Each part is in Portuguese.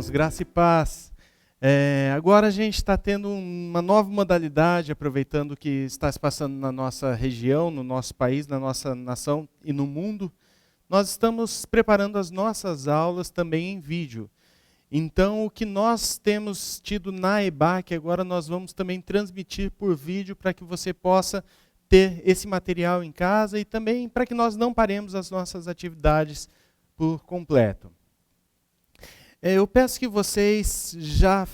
irmãos, graça e paz. Agora a gente está tendo uma nova modalidade, aproveitando o que está se passando na nossa região, no nosso país, na nossa nação e no mundo. Nós estamos preparando as nossas aulas também em vídeo. Então, o que nós temos tido na EBAC, agora nós vamos também transmitir por vídeo para que você possa ter esse material em casa e também para que nós não paremos as nossas atividades por completo. Eu peço que vocês já,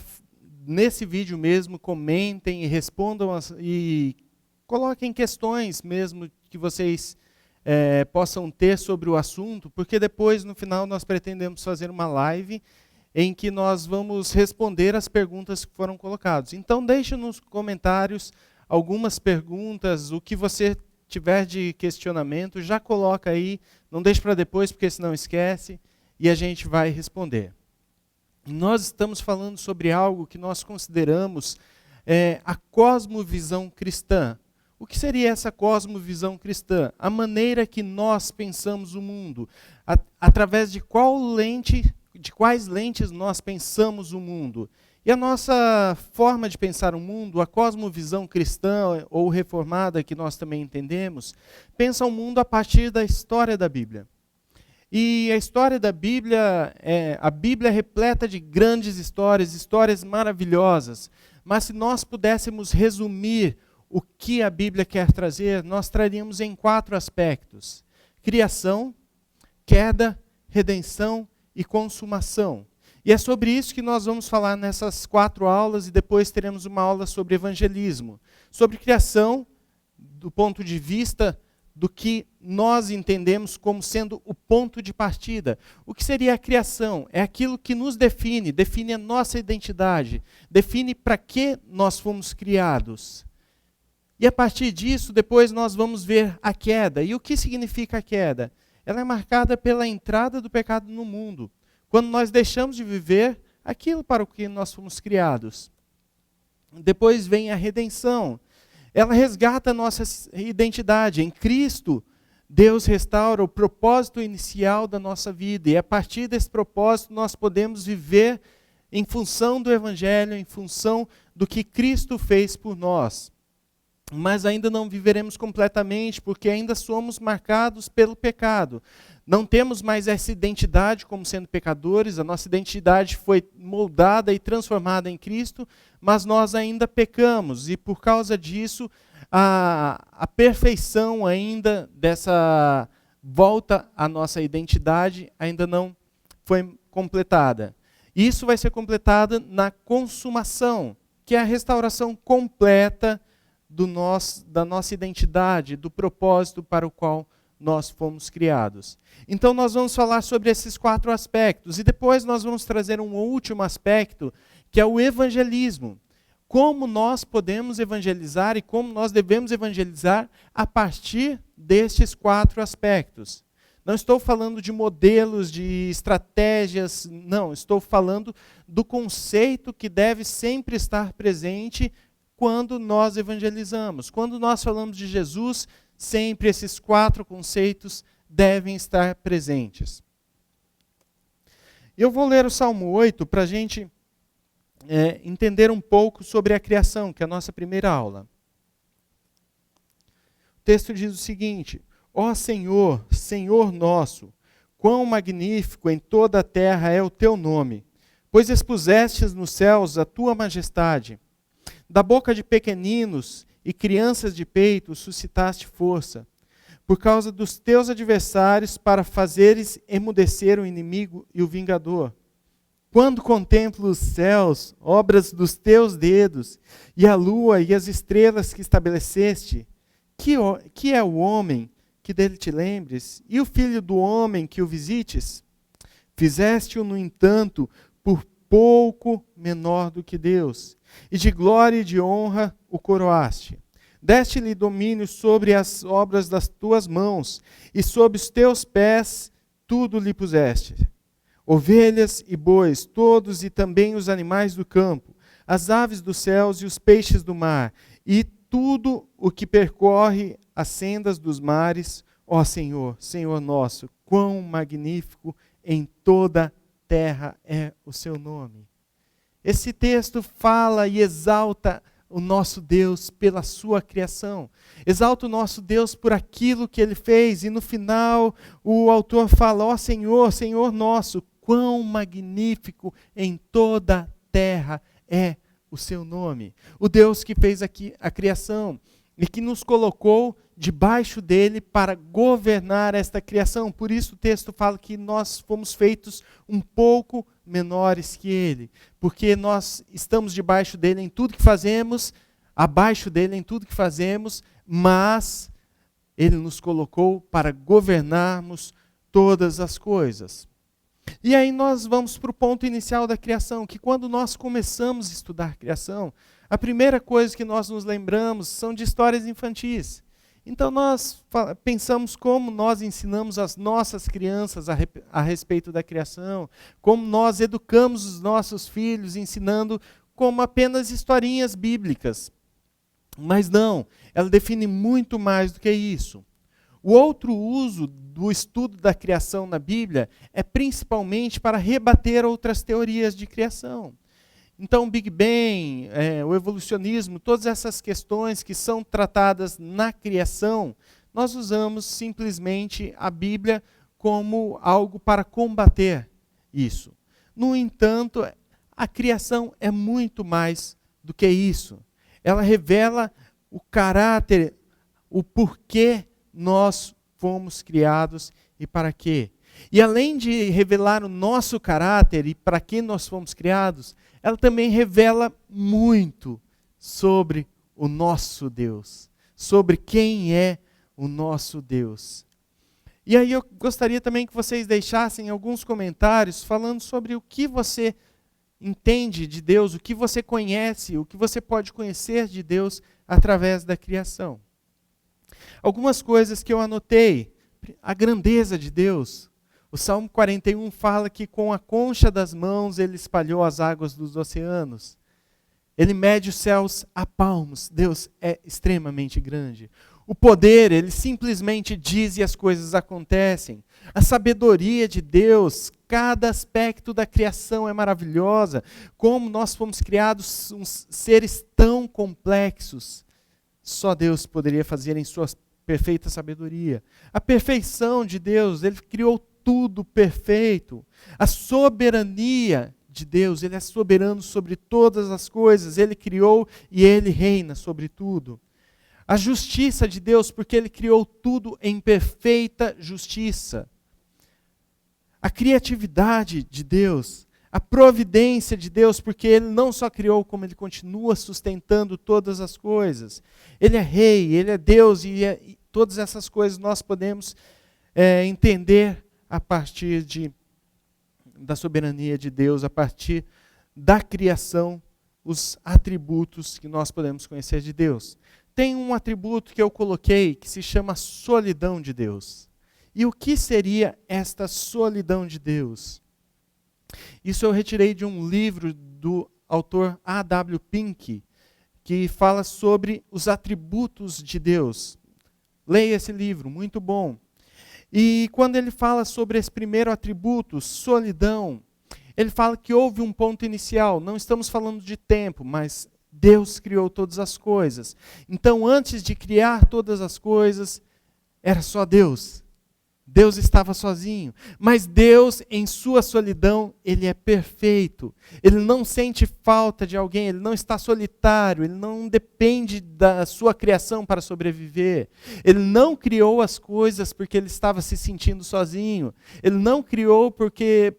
nesse vídeo mesmo, comentem e respondam e coloquem questões mesmo que vocês possam ter sobre o assunto, porque depois, no final, nós pretendemos fazer uma live em que nós vamos responder as perguntas que foram colocadas. Então, deixe nos comentários algumas perguntas, o que você tiver de questionamento, já coloca aí, não deixe para depois, porque senão esquece, e a gente vai responder. Nós estamos falando sobre algo que nós consideramos a cosmovisão cristã. O que seria essa cosmovisão cristã? A maneira que nós pensamos o mundo, através de quais lentes nós pensamos o mundo. E a nossa forma de pensar o mundo, a cosmovisão cristã ou reformada, que nós também entendemos, pensa o mundo a partir da história da Bíblia. E a história da Bíblia, a Bíblia é repleta de grandes histórias maravilhosas. Mas se nós pudéssemos resumir o que a Bíblia quer trazer, nós traríamos em 4 aspectos: criação, queda, redenção e consumação. E é sobre isso que nós vamos falar nessas 4 aulas, e depois teremos uma aula sobre evangelismo. Sobre criação, do ponto de vista do que nós entendemos como sendo o ponto de partida. O que seria a criação? É aquilo que nos define a nossa identidade, define para que nós fomos criados. E a partir disso, depois nós vamos ver a queda. E o que significa a queda? Ela é marcada pela entrada do pecado no mundo, quando nós deixamos de viver aquilo para o que nós fomos criados. Depois vem a redenção. Ela resgata a nossa identidade. Em Cristo, Deus restaura o propósito inicial da nossa vida. E a partir desse propósito, nós podemos viver em função do Evangelho, em função do que Cristo fez por nós. Mas ainda não viveremos completamente, porque ainda somos marcados pelo pecado. Não temos mais essa identidade como sendo pecadores, a nossa identidade foi moldada e transformada em Cristo, mas nós ainda pecamos, e por causa disso, a perfeição ainda dessa volta à nossa identidade ainda não foi completada. Isso vai ser completado na consumação, que é a restauração completa da nossa identidade, do propósito para o qual nós fomos criados. Então nós vamos falar sobre esses 4 aspectos, e depois nós vamos trazer um último aspecto, que é o evangelismo. Como nós podemos evangelizar e como nós devemos evangelizar a partir destes 4 aspectos. Não estou falando de modelos, de estratégias, não, estou falando do conceito que deve sempre estar presente quando nós evangelizamos. Quando nós falamos de Jesus, sempre esses 4 conceitos devem estar presentes. Eu vou ler o Salmo 8 para a gente entender um pouco sobre a criação, que é a nossa primeira aula. O texto diz o seguinte: ó Senhor, Senhor nosso, quão magnífico em toda a terra é o teu nome, pois expusestes nos céus a tua majestade. Da boca de pequeninos e crianças de peito suscitaste força, por causa dos teus adversários, para fazeres emudecer o inimigo e o vingador. Quando contemplo os céus, obras dos teus dedos, e a lua e as estrelas que estabeleceste, que é o homem que dele te lembres, e o filho do homem que o visites? Fizeste-o, no entanto, por pouco menor do que Deus, e de glória e de honra o coroaste. Deste-lhe domínio sobre as obras das tuas mãos, e sob os teus pés tudo lhe puseste. Ovelhas e bois, todos, e também os animais do campo, as aves dos céus e os peixes do mar, e tudo o que percorre as sendas dos mares, ó Senhor, Senhor nosso, quão magnífico em toda terra é o seu nome. Esse texto fala e exalta o nosso Deus pela sua criação. Exalta o nosso Deus por aquilo que Ele fez. E no final o autor fala, ó Senhor, Senhor nosso, quão magnífico em toda a terra é o seu nome. O Deus que fez aqui a criação e que nos colocou debaixo dele para governar esta criação. Por isso o texto fala que nós fomos feitos um pouco menores que ele, porque nós estamos debaixo dele em tudo que fazemos, abaixo dele em tudo que fazemos, mas ele nos colocou para governarmos todas as coisas. E aí nós vamos para o ponto inicial da criação, que quando nós começamos a estudar criação, a primeira coisa que nós nos lembramos são de histórias infantis. Então nós pensamos como nós ensinamos as nossas crianças a respeito da criação, como nós educamos os nossos filhos ensinando como apenas historinhas bíblicas. Mas não, ela define muito mais do que isso. O outro uso do estudo da criação na Bíblia é principalmente para rebater outras teorias de criação. Então, o Big Bang, o evolucionismo, todas essas questões que são tratadas na criação, nós usamos simplesmente a Bíblia como algo para combater isso. No entanto, a criação é muito mais do que isso. Ela revela o caráter, o porquê nós fomos criados e para quê. E além de revelar o nosso caráter e para que nós fomos criados, ela também revela muito sobre o nosso Deus, sobre quem é o nosso Deus. E aí eu gostaria também que vocês deixassem alguns comentários falando sobre o que você entende de Deus, o que você conhece, o que você pode conhecer de Deus através da criação. Algumas coisas que eu anotei, a grandeza de Deus. O Salmo 41 fala que com a concha das mãos ele espalhou as águas dos oceanos. Ele mede os céus a palmos. Deus é extremamente grande. O poder, ele simplesmente diz e as coisas acontecem. A sabedoria de Deus, cada aspecto da criação é maravilhosa. Como nós fomos criados uns seres tão complexos. Só Deus poderia fazer em sua perfeita sabedoria. A perfeição de Deus, ele criou tudo perfeito. A soberania de Deus, ele é soberano sobre todas as coisas, ele criou e ele reina sobre tudo. A justiça de Deus, porque ele criou tudo em perfeita justiça. A criatividade de Deus, a providência de Deus, porque ele não só criou, como ele continua sustentando todas as coisas. Ele é rei, ele é Deus, e todas essas coisas nós podemos entender a partir da soberania de Deus, a partir da criação, os atributos que nós podemos conhecer de Deus. Tem um atributo que eu coloquei que se chama solidão de Deus. E o que seria esta solidão de Deus? Isso eu retirei de um livro do autor A.W. Pink, que fala sobre os atributos de Deus. Leia esse livro, muito bom. E quando ele fala sobre esse primeiro atributo, solidão, ele fala que houve um ponto inicial. Não estamos falando de tempo, mas Deus criou todas as coisas. Então, antes de criar todas as coisas, era só Deus. Deus estava sozinho. Mas Deus, em sua solidão, ele é perfeito. Ele não sente falta de alguém, ele não está solitário, ele não depende da sua criação para sobreviver. Ele não criou as coisas porque ele estava se sentindo sozinho. Ele não criou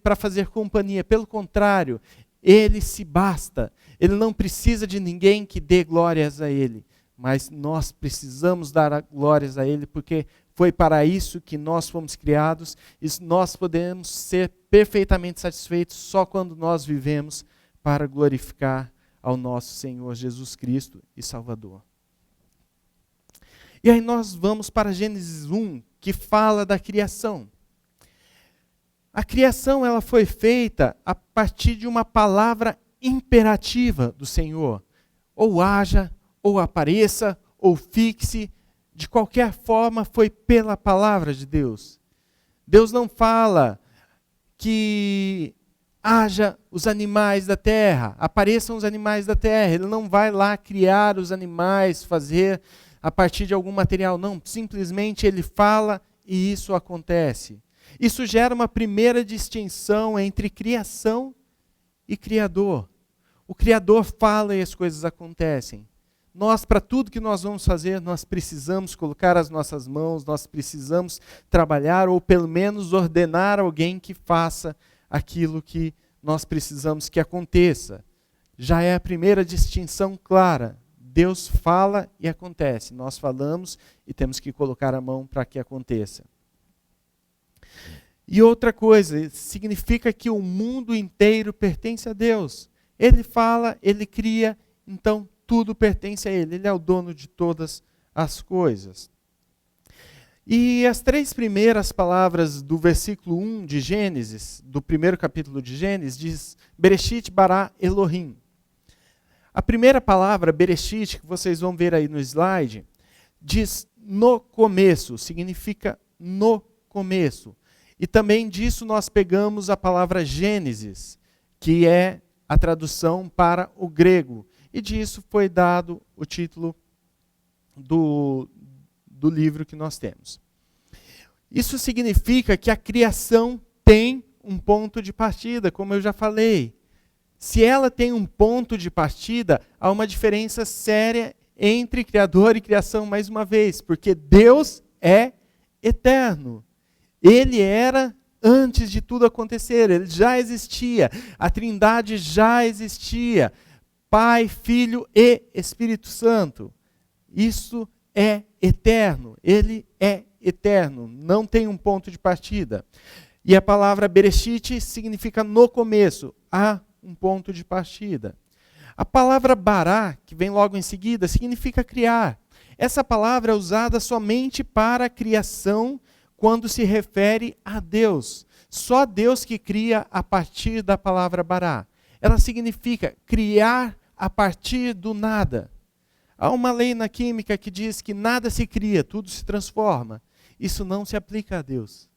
para fazer companhia. Pelo contrário, ele se basta. Ele não precisa de ninguém que dê glórias a ele. Mas nós precisamos dar glórias a ele porque foi para isso que nós fomos criados e nós podemos ser perfeitamente satisfeitos só quando nós vivemos para glorificar ao nosso Senhor Jesus Cristo e Salvador. E aí nós vamos para Gênesis 1, que fala da criação. A criação ela foi feita a partir de uma palavra imperativa do Senhor. Ou haja, ou apareça, ou fixe. De qualquer forma, foi pela palavra de Deus. Deus não fala que haja os animais da terra, apareçam os animais da terra. Ele não vai lá criar os animais, fazer a partir de algum material. Não, simplesmente ele fala e isso acontece. Isso gera uma primeira distinção entre criação e Criador. O Criador fala e as coisas acontecem. Nós, para tudo que nós vamos fazer, nós precisamos colocar as nossas mãos, nós precisamos trabalhar ou pelo menos ordenar alguém que faça aquilo que nós precisamos que aconteça. Já é a primeira distinção clara. Deus fala e acontece. Nós falamos e temos que colocar a mão para que aconteça. E outra coisa, significa que o mundo inteiro pertence a Deus. Ele fala, ele cria, então tudo pertence a ele. Ele é o dono de todas as coisas. E as 3 primeiras palavras do versículo 1 de Gênesis, do primeiro capítulo de Gênesis, diz Bereshit bara Elohim. A primeira palavra, Bereshit, que vocês vão ver aí no slide, diz no começo, significa no começo. E também disso nós pegamos a palavra Gênesis, que é a tradução para o grego. E disso foi dado o título do livro que nós temos. Isso significa que a criação tem um ponto de partida, como eu já falei. Se ela tem um ponto de partida, há uma diferença séria entre Criador e criação, mais uma vez, porque Deus é eterno. Ele era antes de tudo acontecer, ele já existia, a Trindade já existia, Pai, Filho e Espírito Santo. Isso é eterno, ele é eterno, não tem um ponto de partida. E a palavra Bereshit significa no começo, há um ponto de partida. A palavra bará, que vem logo em seguida, significa criar. Essa palavra é usada somente para a criação quando se refere a Deus. Só Deus que cria a partir da palavra bará. Ela significa criar a partir do nada. Há uma lei na química que diz que nada se cria, tudo se transforma. Isso não se aplica a Deus.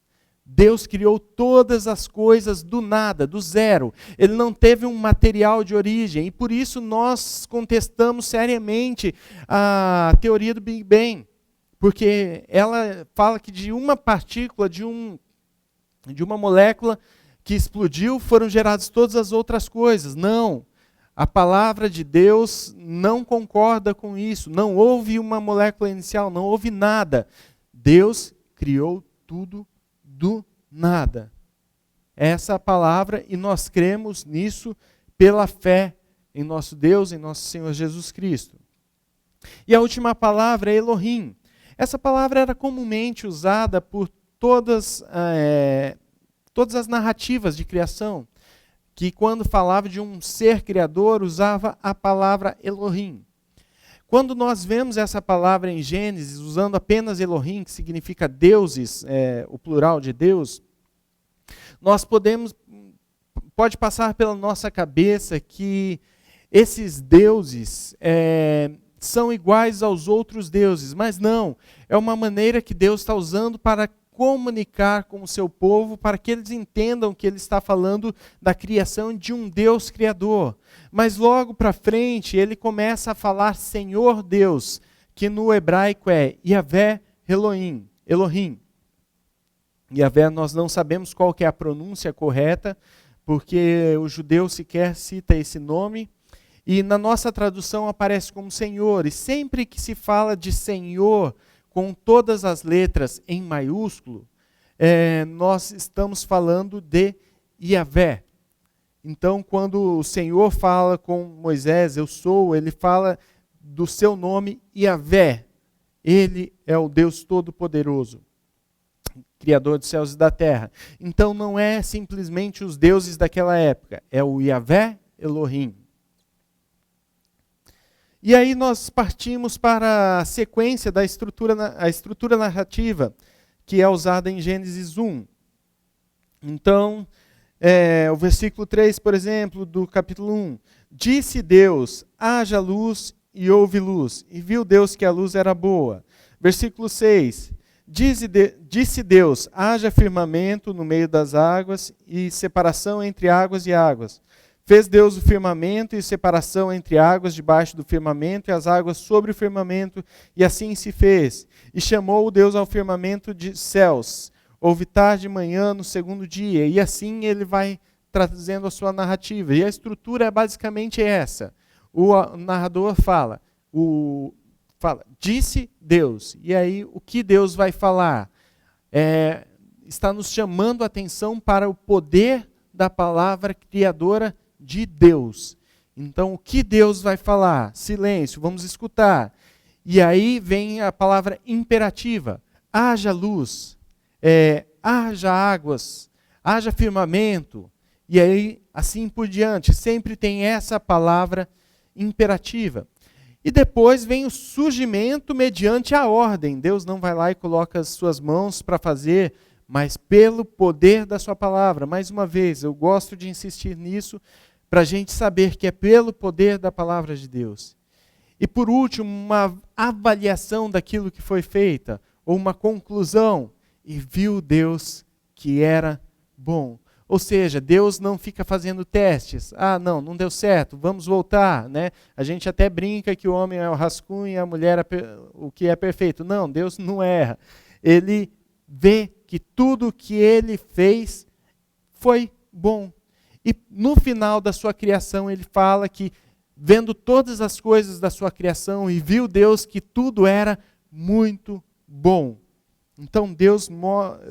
Deus criou todas as coisas do nada, do zero. Ele não teve um material de origem. E por isso nós contestamos seriamente a teoria do Big Bang. Porque ela fala que de uma partícula, de uma molécula que explodiu, foram geradas todas as outras coisas. Não. A palavra de Deus não concorda com isso. Não houve uma molécula inicial, não houve nada. Deus criou tudo do nada. Essa é a palavra e nós cremos nisso pela fé em nosso Deus, em nosso Senhor Jesus Cristo. E a última palavra é Elohim. Essa palavra era comumente usada por todas as narrativas de criação, que quando falava de um ser criador, usava a palavra Elohim. Quando nós vemos essa palavra em Gênesis, usando apenas Elohim, que significa deuses, o plural de Deus, nós pode passar pela nossa cabeça que esses deuses são iguais aos outros deuses, mas não, é uma maneira que Deus está usando para comunicar com o seu povo, para que eles entendam que ele está falando da criação de um Deus criador. Mas logo para frente, ele começa a falar Senhor Deus, que no hebraico é Yahvé Elohim. Yahvé, nós não sabemos qual que é a pronúncia correta, porque o judeu sequer cita esse nome, e na nossa tradução aparece como Senhor, e sempre que se fala de Senhor, com todas as letras em maiúsculo, nós estamos falando de Yahvé. Então, quando o Senhor fala com Moisés, eu sou, ele fala do seu nome Yahvé. Ele é o Deus Todo-Poderoso, Criador dos céus e da terra. Então, não é simplesmente os deuses daquela época, é o Yahvé Elohim. E aí nós partimos para a sequência da estrutura narrativa que é usada em Gênesis 1. Então, o versículo 3, por exemplo, do capítulo 1. Disse Deus, haja luz e houve luz, e viu Deus que a luz era boa. Versículo 6. Disse Deus, haja firmamento no meio das águas e separação entre águas e águas. Fez Deus o firmamento e separação entre águas debaixo do firmamento e as águas sobre o firmamento, e assim se fez. E chamou Deus ao firmamento de céus. Houve tarde e manhã no segundo dia, e assim ele vai trazendo a sua narrativa. E a estrutura é basicamente essa. O narrador fala, disse Deus. E aí o que Deus vai falar? Está nos chamando a atenção para o poder da palavra criadora de Deus. Então, o que Deus vai falar? Silêncio, vamos escutar. E aí vem a palavra imperativa. Haja luz, haja águas, haja firmamento. E aí, assim por diante. Sempre tem essa palavra imperativa. E depois vem o surgimento mediante a ordem. Deus não vai lá e coloca as suas mãos para fazer, mas pelo poder da sua palavra. Mais uma vez, eu gosto de insistir nisso, para a gente saber que é pelo poder da palavra de Deus. E por último, uma avaliação daquilo que foi feita, ou uma conclusão. E viu Deus que era bom. Ou seja, Deus não fica fazendo testes. Não deu certo, vamos voltar. Né? A gente até brinca que o homem é o rascunho e a mulher o que é perfeito. Não, Deus não erra. Ele vê que tudo que ele fez foi bom. E no final da sua criação, ele fala que, vendo todas as coisas da sua criação, e viu Deus que tudo era muito bom. Então Deus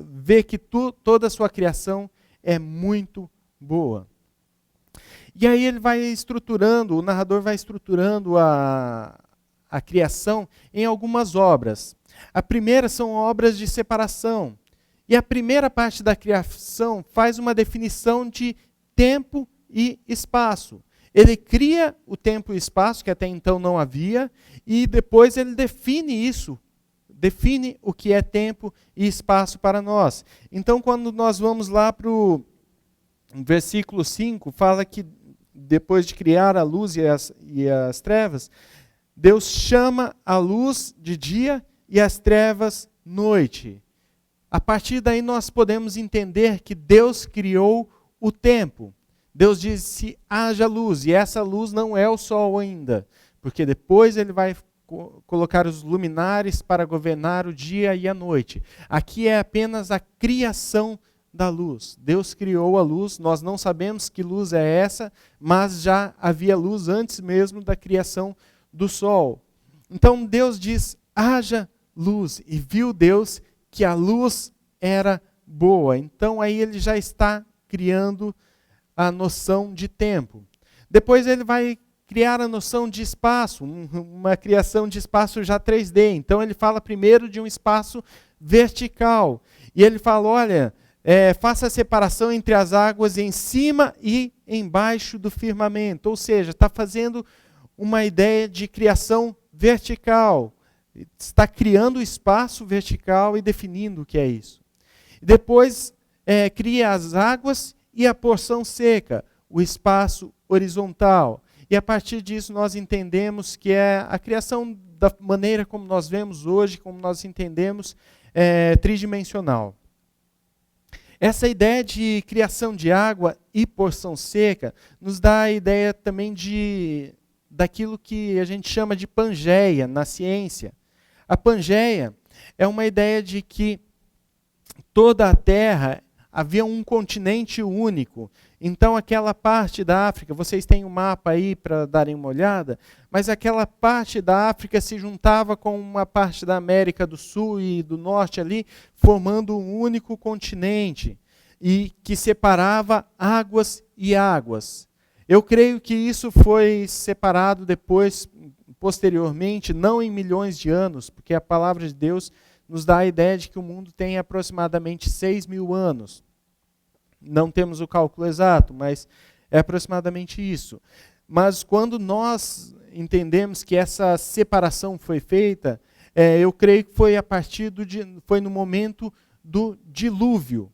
vê que toda a sua criação é muito boa. E aí ele vai estruturando, o narrador vai estruturando a criação em algumas obras. A primeira são obras de separação. E a primeira parte da criação faz uma definição de tempo e espaço. Ele cria o tempo e espaço, que até então não havia, e depois ele define isso, define o que é tempo e espaço para nós. Então, quando nós vamos lá para o versículo 5, fala que depois de criar a luz e as trevas, Deus chama a luz de dia e as trevas noite. A partir daí nós podemos entender que Deus criou o tempo. Deus disse, haja luz, e essa luz não é o sol ainda, porque depois ele vai colocar os luminares para governar o dia e a noite. Aqui é apenas a criação da luz. Deus criou a luz, nós não sabemos que luz é essa, mas já havia luz antes mesmo da criação do sol. Então Deus diz, haja luz, e viu Deus que a luz era boa. Então aí ele já está criando a noção de tempo. Depois ele vai criar a noção de espaço, uma criação de espaço já 3D. Então ele fala primeiro de um espaço vertical. E ele fala, olha, faça a separação entre as águas em cima e embaixo do firmamento. Ou seja, está fazendo uma ideia de criação vertical. Está criando o espaço vertical e definindo o que é isso. Depois cria as águas e a porção seca, o espaço horizontal. E a partir disso nós entendemos que é a criação da maneira como nós vemos hoje, como nós entendemos, tridimensional. Essa ideia de criação de água e porção seca nos dá a ideia também daquilo que a gente chama de Pangeia na ciência. A Pangeia é uma ideia de que toda a Terra havia um continente único. Então aquela parte da África, vocês têm um mapa aí para darem uma olhada, mas aquela parte da África se juntava com uma parte da América do Sul e do Norte ali, formando um único continente, e que separava águas e águas. Eu creio que isso foi separado depois, posteriormente, não em milhões de anos, porque a palavra de Deus nos dá a ideia de que o mundo tem aproximadamente 6.000 anos. Não temos o cálculo exato, mas é aproximadamente isso. Mas quando nós entendemos que essa separação foi feita, eu creio que foi foi no momento do dilúvio.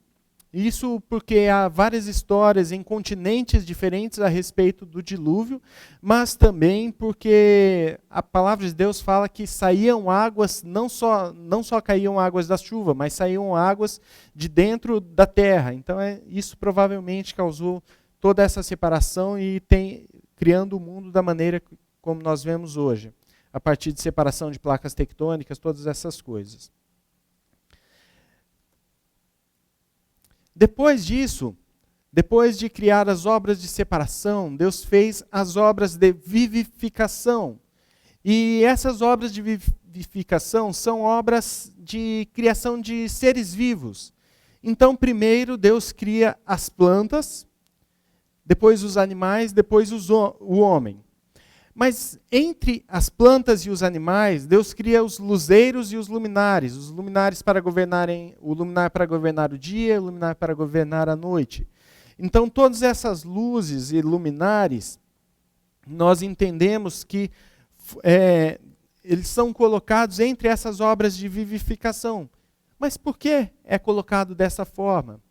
Isso porque há várias histórias em continentes diferentes a respeito do dilúvio, mas também porque a palavra de Deus fala que saíam águas, não só caíam águas da chuva, mas saíam águas de dentro da terra. Então isso provavelmente causou toda essa separação e criando o mundo da maneira como nós vemos hoje, a partir de separação de placas tectônicas, todas essas coisas. Depois disso, depois de criar as obras de separação, Deus fez as obras de vivificação. E essas obras de vivificação são obras de criação de seres vivos. Então, primeiro Deus cria as plantas, depois os animais, depois o homem. Mas entre as plantas e os animais, Deus cria os luzeiros e os luminares para governarem, o luminar para governar o dia, o luminar para governar a noite. Então, todas essas luzes e luminares, nós entendemos que eles são colocados entre essas obras de vivificação. Mas por que é colocado dessa forma?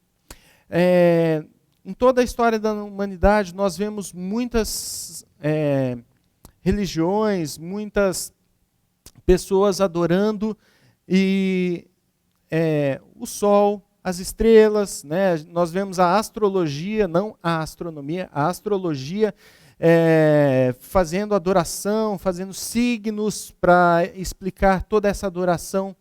Em toda a história da humanidade, nós vemos muitas religiões, muitas pessoas adorando o sol, as estrelas, né? Nós vemos a astrologia, não a astronomia, a astrologia fazendo adoração, fazendo signos para explicar toda essa adoração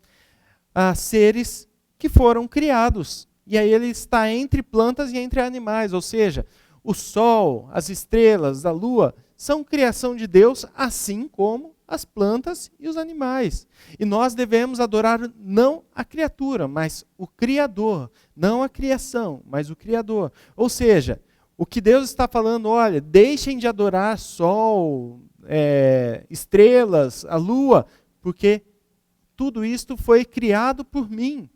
a seres que foram criados. E aí ele está entre plantas e entre animais, ou seja, o sol, as estrelas, a lua, são criação de Deus, assim como as plantas e os animais. E nós devemos adorar não a criatura, mas o Criador. Não a criação, mas o Criador. Ou seja, o que Deus está falando, olha, deixem de adorar sol, estrelas, a lua, porque tudo isto foi criado por mim.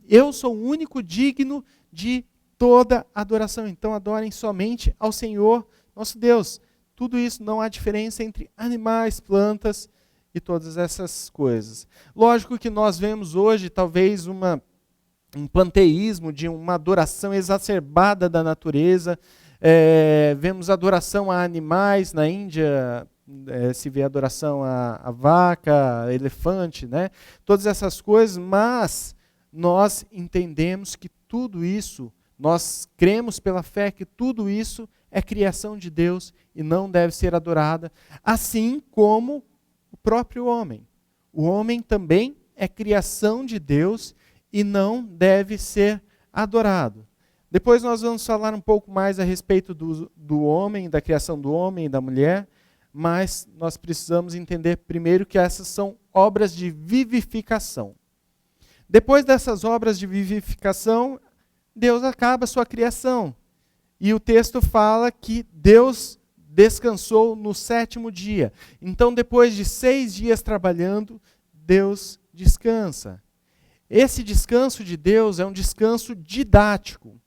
Eu sou o único digno de toda adoração. Então adorem somente ao Senhor, nosso Deus. Tudo isso, não há diferença entre animais, plantas e todas essas coisas. Lógico que nós vemos hoje talvez um panteísmo, de uma adoração exacerbada da natureza. Vemos adoração a animais, na Índia se vê adoração a vaca, a elefante, né? Todas essas coisas, mas nós entendemos que tudo isso, nós cremos pela fé que tudo isso é criação de Deus e não deve ser adorada, assim como o próprio homem. O homem também é criação de Deus e não deve ser adorado. Depois nós vamos falar um pouco mais a respeito do homem, da criação do homem e da mulher, mas nós precisamos entender primeiro que essas são obras de vivificação. Depois dessas obras de vivificação, Deus acaba a sua criação. E o texto fala que Deus descansou no 7º dia. Então, depois de 6 dias trabalhando, Deus descansa. Esse descanso de Deus é um descanso didático.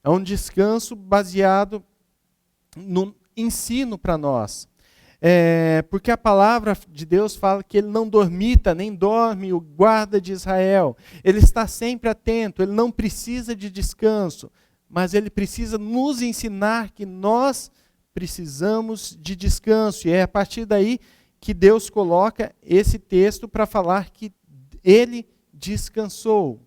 É um descanso baseado no ensino para nós. Porque a palavra de Deus fala que ele não dormita, nem dorme o guarda de Israel. Ele está sempre atento, ele não precisa de descanso, mas ele precisa nos ensinar que nós precisamos de descanso. E é a partir daí que Deus coloca esse texto para falar que ele descansou.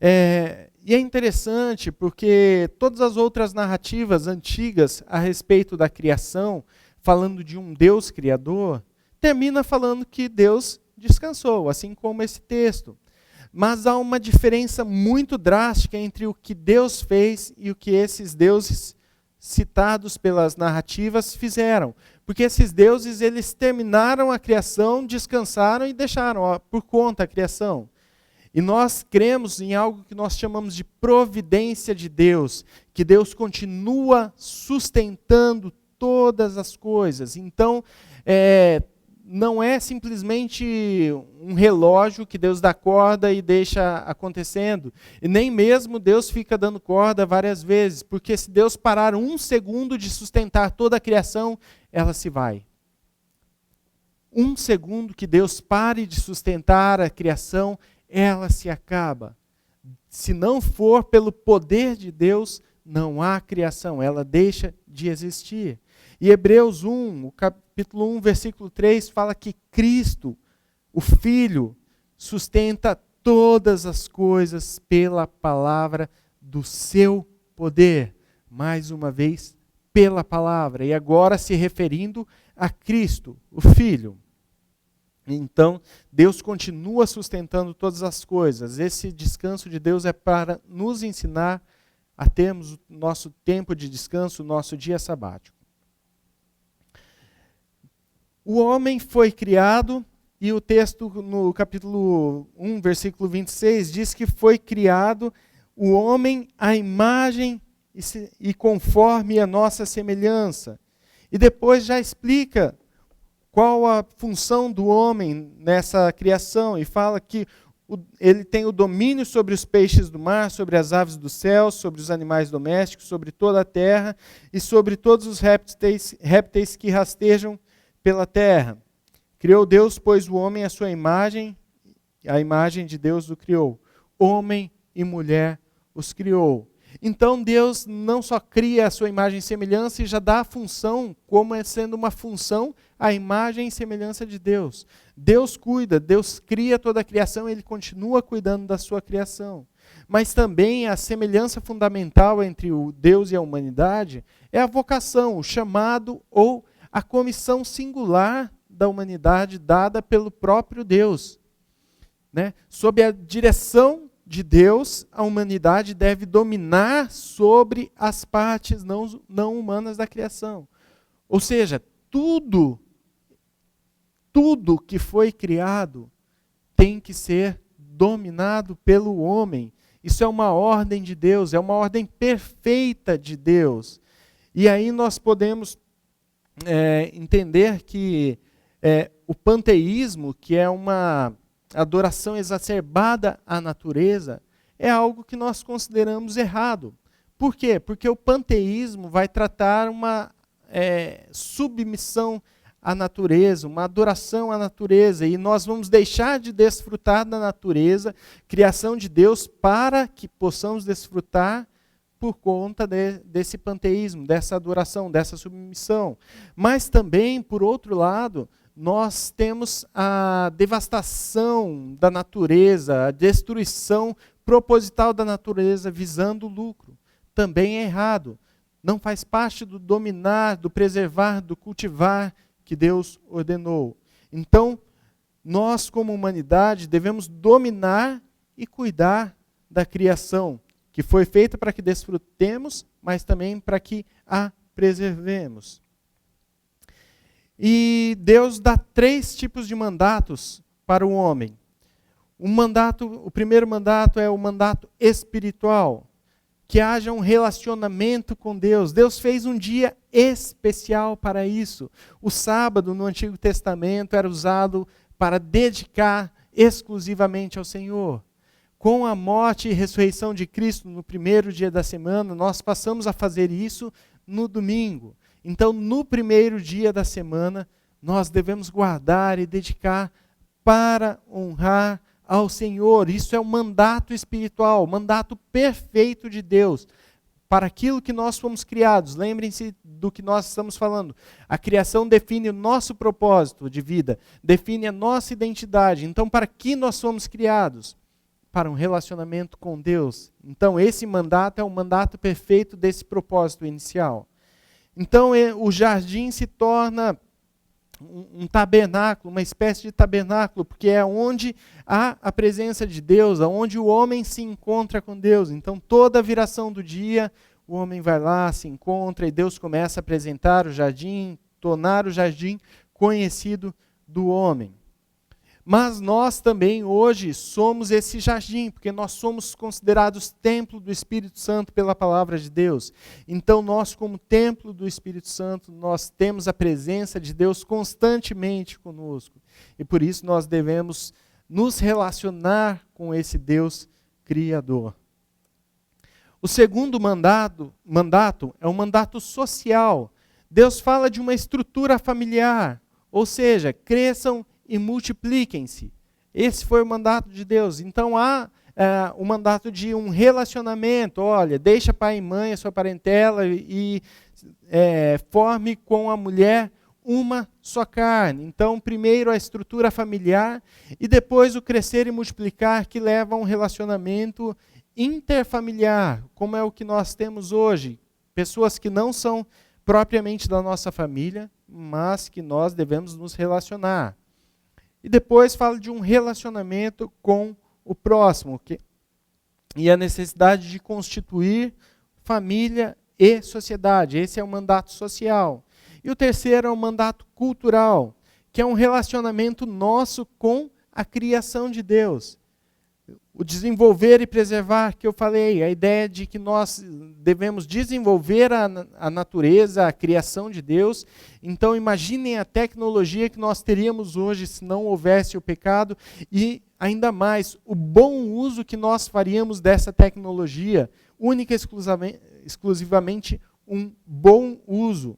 E é interessante porque todas as outras narrativas antigas a respeito da criação, falando de um Deus criador, termina falando que Deus descansou, assim como esse texto. Mas há uma diferença muito drástica entre o que Deus fez e o que esses deuses citados pelas narrativas fizeram. Porque esses deuses, eles terminaram a criação, descansaram e deixaram por conta a criação. E nós cremos em algo que nós chamamos de providência de Deus, que Deus continua sustentando todas as coisas. Então, não é simplesmente um relógio que Deus dá corda e deixa acontecendo. E nem mesmo Deus fica dando corda várias vezes, porque se Deus parar 1 segundo de sustentar toda a criação, ela se vai. 1 segundo que Deus pare de sustentar a criação, ela se acaba. Se não for pelo poder de Deus, não há criação, ela deixa de existir. E Hebreus 1, o capítulo 1, versículo 3, fala que Cristo, o Filho, sustenta todas as coisas pela palavra do seu poder. Mais uma vez, pela palavra. E agora se referindo a Cristo, o Filho. Então, Deus continua sustentando todas as coisas. Esse descanso de Deus é para nos ensinar a termos o nosso tempo de descanso, o nosso dia sabático. O homem foi criado, e o texto no capítulo 1, versículo 26, diz que foi criado o homem à imagem e conforme a nossa semelhança. E depois já explica qual a função do homem nessa criação, e fala que ele tem o domínio sobre os peixes do mar, sobre as aves do céu, sobre os animais domésticos, sobre toda a terra e sobre todos os répteis que rastejam pela terra. Criou Deus, pois, o homem à sua imagem, a imagem de Deus o criou. Homem e mulher os criou. Então Deus não só cria a sua imagem e semelhança e já dá a função, como é sendo uma função, a imagem e semelhança de Deus. Deus cuida, Deus cria toda a criação, Ele continua cuidando da sua criação. Mas também a semelhança fundamental entre o Deus e a humanidade é a vocação, o chamado ou a comissão singular da humanidade dada pelo próprio Deus. Sob a direção de Deus, a humanidade deve dominar sobre as partes não humanas da criação. Ou seja, tudo que foi criado tem que ser dominado pelo homem. Isso é uma ordem de Deus, é uma ordem perfeita de Deus. E aí nós podemos entender que o panteísmo, que é uma adoração exacerbada à natureza, é algo que nós consideramos errado. Por quê? Porque o panteísmo vai tratar uma submissão à natureza, uma adoração à natureza, e nós vamos deixar de desfrutar da natureza, criação de Deus, para que possamos desfrutar por conta desse panteísmo, dessa adoração, dessa submissão. Mas também, por outro lado, nós temos a devastação da natureza, a destruição proposital da natureza visando o lucro. Também é errado. Não faz parte do dominar, do preservar, do cultivar que Deus ordenou. Então, nós como humanidade devemos dominar e cuidar da criação, que foi feita para que desfrutemos, mas também para que a preservemos. E Deus dá 3 tipos de mandatos para o homem. O primeiro mandato é o mandato espiritual, que haja um relacionamento com Deus. Deus fez um dia especial para isso. O sábado no Antigo Testamento era usado para dedicar exclusivamente ao Senhor. Com a morte e ressurreição de Cristo no primeiro dia da semana, nós passamos a fazer isso no domingo. Então, no primeiro dia da semana, nós devemos guardar e dedicar para honrar ao Senhor. Isso é um mandato espiritual, mandato perfeito de Deus, para aquilo que nós fomos criados. Lembrem-se do que nós estamos falando. A criação define o nosso propósito de vida, define a nossa identidade. Então, para que nós fomos criados? Para um relacionamento com Deus. Então, esse mandato é o mandato perfeito desse propósito inicial. Então, o jardim se torna um tabernáculo, uma espécie de tabernáculo, porque é onde há a presença de Deus, onde o homem se encontra com Deus. Então, toda a viração do dia, o homem vai lá, se encontra, e Deus começa a apresentar o jardim, tornar o jardim conhecido do homem. Mas nós também hoje somos esse jardim, porque nós somos considerados templo do Espírito Santo pela palavra de Deus. Então nós, como templo do Espírito Santo, nós temos a presença de Deus constantemente conosco. E por isso nós devemos nos relacionar com esse Deus Criador. O segundo mandato é um mandato social. Deus fala de uma estrutura familiar, ou seja, cresçam e multipliquem-se. Esse foi o mandato de Deus. Então há o mandato de um relacionamento. Olha, deixa pai e mãe, a sua parentela, e forme com a mulher uma só carne. Então, primeiro a estrutura familiar e depois o crescer e multiplicar, que leva a um relacionamento interfamiliar, como é o que nós temos hoje. Pessoas que não são propriamente da nossa família, mas que nós devemos nos relacionar. E depois fala de um relacionamento com o próximo, e a necessidade de constituir família e sociedade. Esse é o mandato social. E o terceiro é o mandato cultural, que é um relacionamento nosso com a criação de Deus. O desenvolver e preservar, que eu falei, a ideia de que nós devemos desenvolver a natureza, a criação de Deus. Então imaginem a tecnologia que nós teríamos hoje se não houvesse o pecado, e ainda mais, o bom uso que nós faríamos dessa tecnologia, única e exclusivamente um bom uso.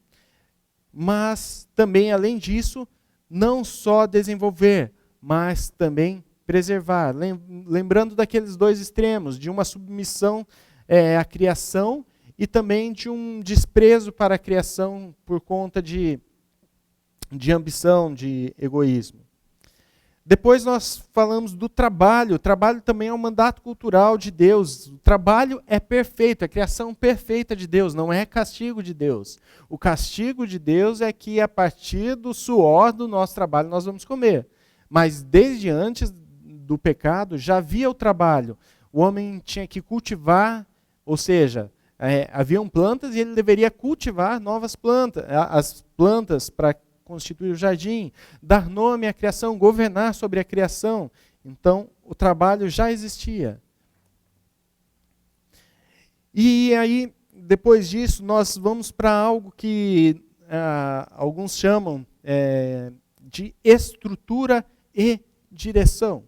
Mas também, além disso, não só desenvolver, mas também preservar. Lembrando daqueles dois extremos, de uma submissão à criação e também de um desprezo para a criação por conta de ambição, de egoísmo. Depois nós falamos do trabalho. O trabalho também é um mandato cultural de Deus. O trabalho é perfeito, a criação perfeita de Deus, não é castigo de Deus. O castigo de Deus é que a partir do suor do nosso trabalho nós vamos comer. Mas desde antes do pecado já havia o trabalho. O homem tinha que cultivar, ou seja, haviam plantas e ele deveria cultivar novas plantas, as plantas para constituir o jardim, dar nome à criação, governar sobre a criação. Então, o trabalho já existia. E aí, depois disso, nós vamos para algo que alguns chamam de estrutura e direção.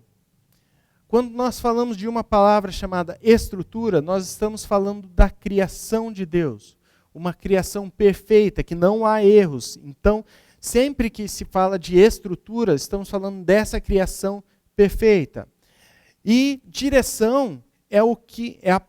Quando nós falamos de uma palavra chamada estrutura, nós estamos falando da criação de Deus. Uma criação perfeita, que não há erros. Então, sempre que se fala de estrutura, estamos falando dessa criação perfeita. E direção é a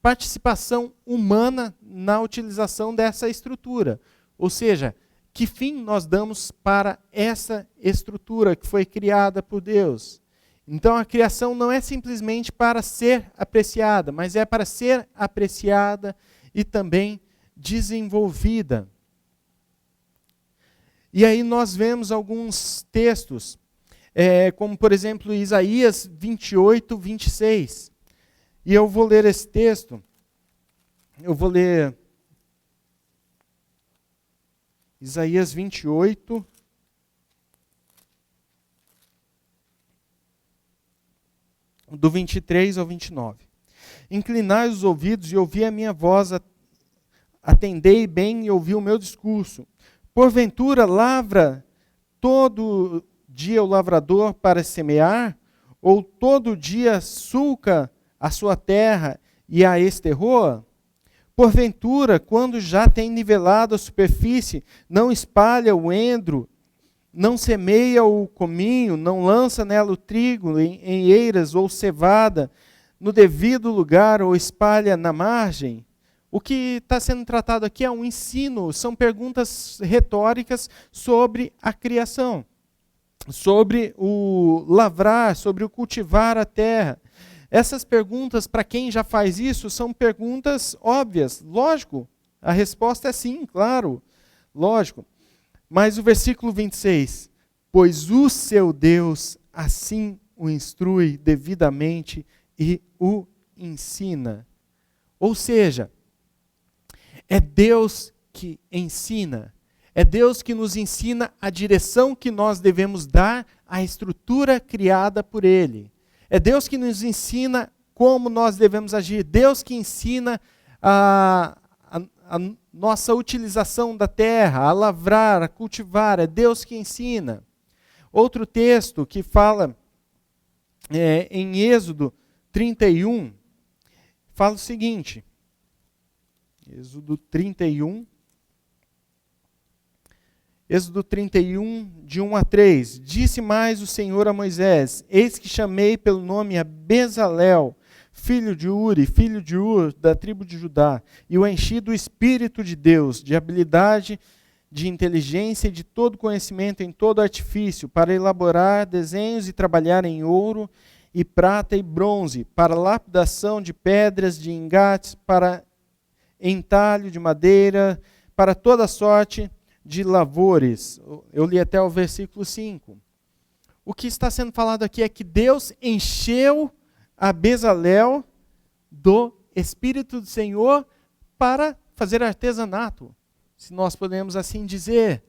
participação humana na utilização dessa estrutura. Ou seja, que fim nós damos para essa estrutura que foi criada por Deus? Então a criação não é simplesmente para ser apreciada, mas é para ser apreciada e também desenvolvida. E aí nós vemos alguns textos, como por exemplo Isaías 28, 26. E eu vou ler esse texto, eu vou ler Isaías 28, do 23 ao 29. Inclinai os ouvidos e ouvi a minha voz, atendei bem e ouvi o meu discurso. Porventura lavra todo dia o lavrador para semear? Ou todo dia sulca a sua terra e a esterroa? Porventura, quando já tem nivelado a superfície, não espalha o endro, não semeia o cominho, não lança nela o trigo em eiras ou cevada no devido lugar ou espalha na margem? O que está sendo tratado aqui é um ensino, são perguntas retóricas sobre a criação, sobre o lavrar, sobre o cultivar a terra. Essas perguntas, para quem já faz isso, são perguntas óbvias. Lógico, a resposta é sim, claro, lógico. Mas o versículo 26, pois o seu Deus assim o instrui devidamente e o ensina. Ou seja, é Deus que ensina, é Deus que nos ensina a direção que nós devemos dar à estrutura criada por Ele. É Deus que nos ensina como nós devemos agir, Deus que ensina a nossa utilização da terra, a lavrar, a cultivar, é Deus que ensina. Outro texto que fala em Êxodo 31, fala o seguinte, Êxodo 31, Êxodo 31, de 1 a 3. Disse mais o Senhor a Moisés: eis que chamei pelo nome a Bezalel, filho de Uri, filho de Ur, da tribo de Judá, e o enchi do Espírito de Deus, de habilidade, de inteligência e de todo conhecimento em todo artifício, para elaborar desenhos e trabalhar em ouro e prata e bronze, para lapidação de pedras, de engates, para entalho de madeira, para toda sorte de lavores. Eu li até o versículo 5. O que está sendo falado aqui é que Deus encheu a Bezalel do Espírito do Senhor para fazer artesanato, se nós podemos assim dizer.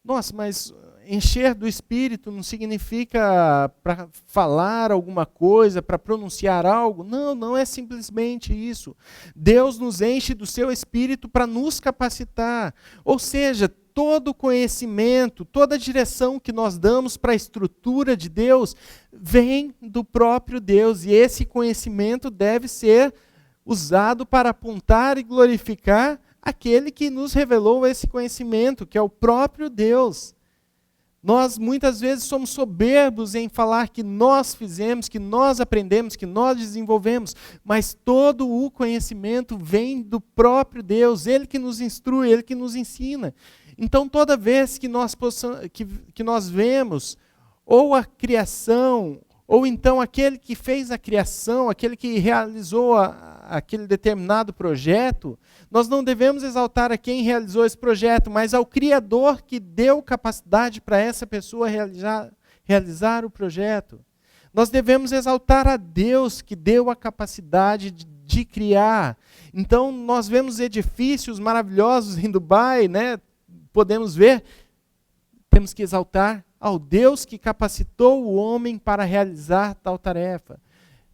Nossa, mas encher do Espírito não significa para falar alguma coisa, para pronunciar algo. Não, não é simplesmente isso. Deus nos enche do seu Espírito para nos capacitar. Ou seja, todo conhecimento, toda direção que nós damos para a estrutura de Deus, vem do próprio Deus. E esse conhecimento deve ser usado para apontar e glorificar aquele que nos revelou esse conhecimento, que é o próprio Deus. Nós muitas vezes somos soberbos em falar que nós fizemos, que nós aprendemos, que nós desenvolvemos, mas todo o conhecimento vem do próprio Deus, Ele que nos instrui, Ele que nos ensina. Então toda vez que nós vemos ou a criação, ou então aquele que fez a criação, aquele que realizou aquele determinado projeto, nós não devemos exaltar a quem realizou esse projeto, mas ao Criador que deu capacidade para essa pessoa realizar o projeto. Nós devemos exaltar a Deus que deu a capacidade de criar. Então nós vemos edifícios maravilhosos em Dubai, né? Podemos ver, temos que exaltar ao Deus que capacitou o homem para realizar tal tarefa.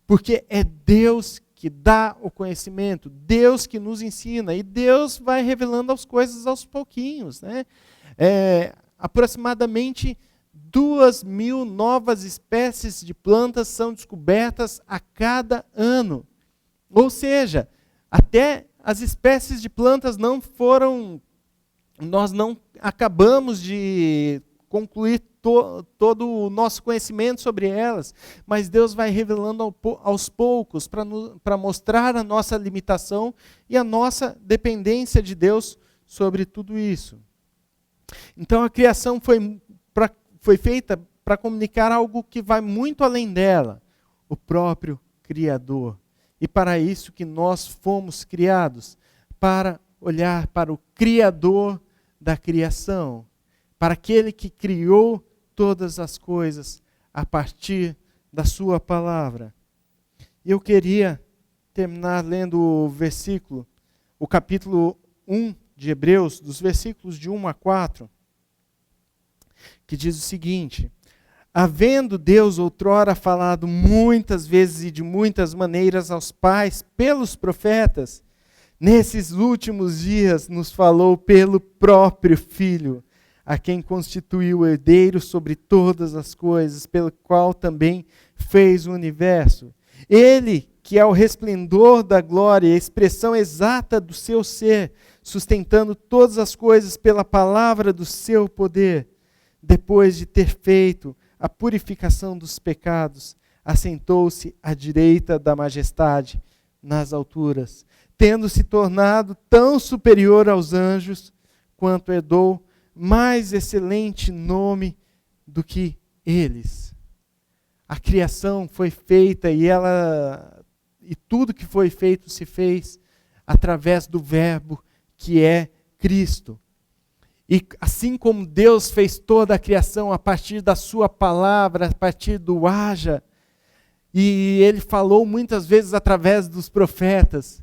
Porque é Deus que dá o conhecimento, Deus que nos ensina, e Deus vai revelando as coisas aos pouquinhos, né? Aproximadamente 2.000 novas espécies de plantas são descobertas a cada ano. Ou seja, até as espécies de plantas nós não acabamos de concluir todo o nosso conhecimento sobre elas, mas Deus vai revelando aos poucos para mostrar a nossa limitação e a nossa dependência de Deus sobre tudo isso. Então a criação foi feita para comunicar algo que vai muito além dela, o próprio Criador. E para isso que nós fomos criados, para olhar para o Criador da criação, para aquele que criou todas as coisas a partir da sua palavra. E eu queria terminar lendo o capítulo 1 de Hebreus, dos versículos de 1 a 4, que diz o seguinte: havendo Deus outrora falado muitas vezes e de muitas maneiras aos pais pelos profetas, nesses últimos dias nos falou pelo próprio Filho, a quem constituiu o herdeiro sobre todas as coisas, pelo qual também fez o universo. Ele, que é o resplendor da glória e a expressão exata do seu ser, sustentando todas as coisas pela palavra do seu poder, depois de ter feito a purificação dos pecados, assentou-se à direita da majestade nas alturas, tendo se tornado tão superior aos anjos, quanto herdou mais excelente nome do que eles. A criação foi feita e tudo que foi feito se fez através do Verbo que é Cristo. E assim como Deus fez toda a criação a partir da sua palavra, a partir do haja, e Ele falou muitas vezes através dos profetas,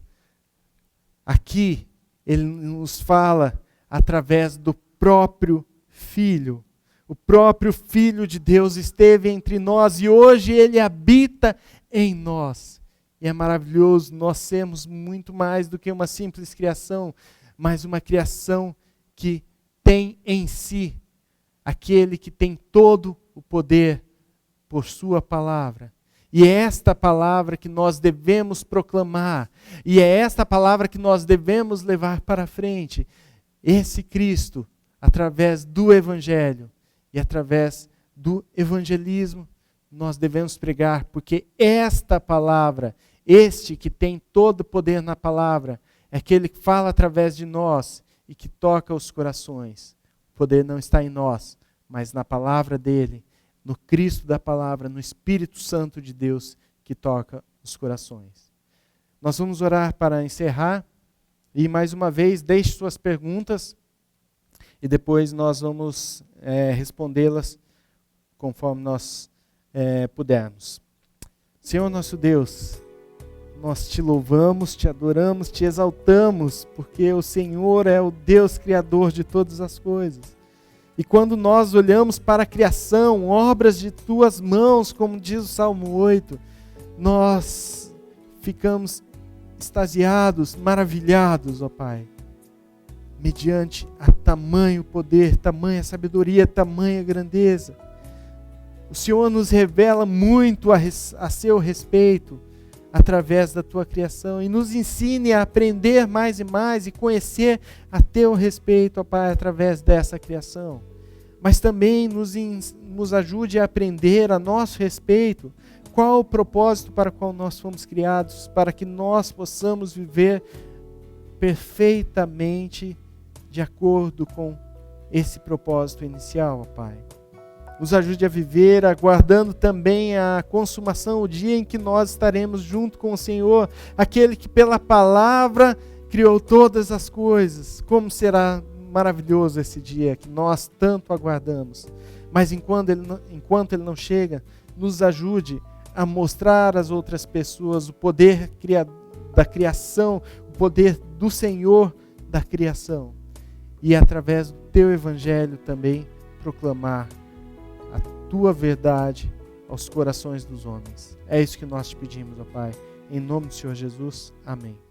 aqui Ele nos fala através do próprio Filho. O próprio Filho de Deus esteve entre nós e hoje Ele habita em nós. E é maravilhoso nós sermos muito mais do que uma simples criação, mas uma criação que tem em si aquele que tem todo o poder por sua palavra. E é esta palavra que nós devemos proclamar, e é esta palavra que nós devemos levar para frente. Esse Cristo, através do Evangelho e através do evangelismo, nós devemos pregar, porque esta palavra, este que tem todo o poder na palavra, é aquele que fala através de nós e que toca os corações. O poder não está em nós, mas na palavra dele, no Cristo da palavra, no Espírito Santo de Deus que toca os corações. Nós vamos orar para encerrar e mais uma vez deixe suas perguntas e depois nós vamos respondê-las conforme nós pudermos. Senhor nosso Deus, nós te louvamos, te adoramos, te exaltamos, porque o Senhor é o Deus Criador de todas as coisas. E quando nós olhamos para a criação, obras de tuas mãos, como diz o Salmo 8, nós ficamos extasiados, maravilhados, ó Pai, mediante a tamanho poder, tamanha sabedoria, tamanha grandeza. O Senhor nos revela muito a seu respeito através da tua criação e nos ensine a aprender mais e mais e conhecer a teu respeito, ó Pai, através dessa criação. Mas também nos ajude a aprender a nosso respeito qual o propósito para o qual nós fomos criados, para que nós possamos viver perfeitamente de acordo com esse propósito inicial, ó Pai. Nos ajude a viver, aguardando também a consumação, o dia em que nós estaremos junto com o Senhor, aquele que pela palavra criou todas as coisas. Como será maravilhoso esse dia que nós tanto aguardamos. Mas enquanto ele não chega, nos ajude a mostrar às outras pessoas o poder da criação, o poder do Senhor da criação. E através do teu evangelho também proclamar a tua verdade aos corações dos homens. É isso que nós te pedimos, ó Pai. Em nome do Senhor Jesus. Amém.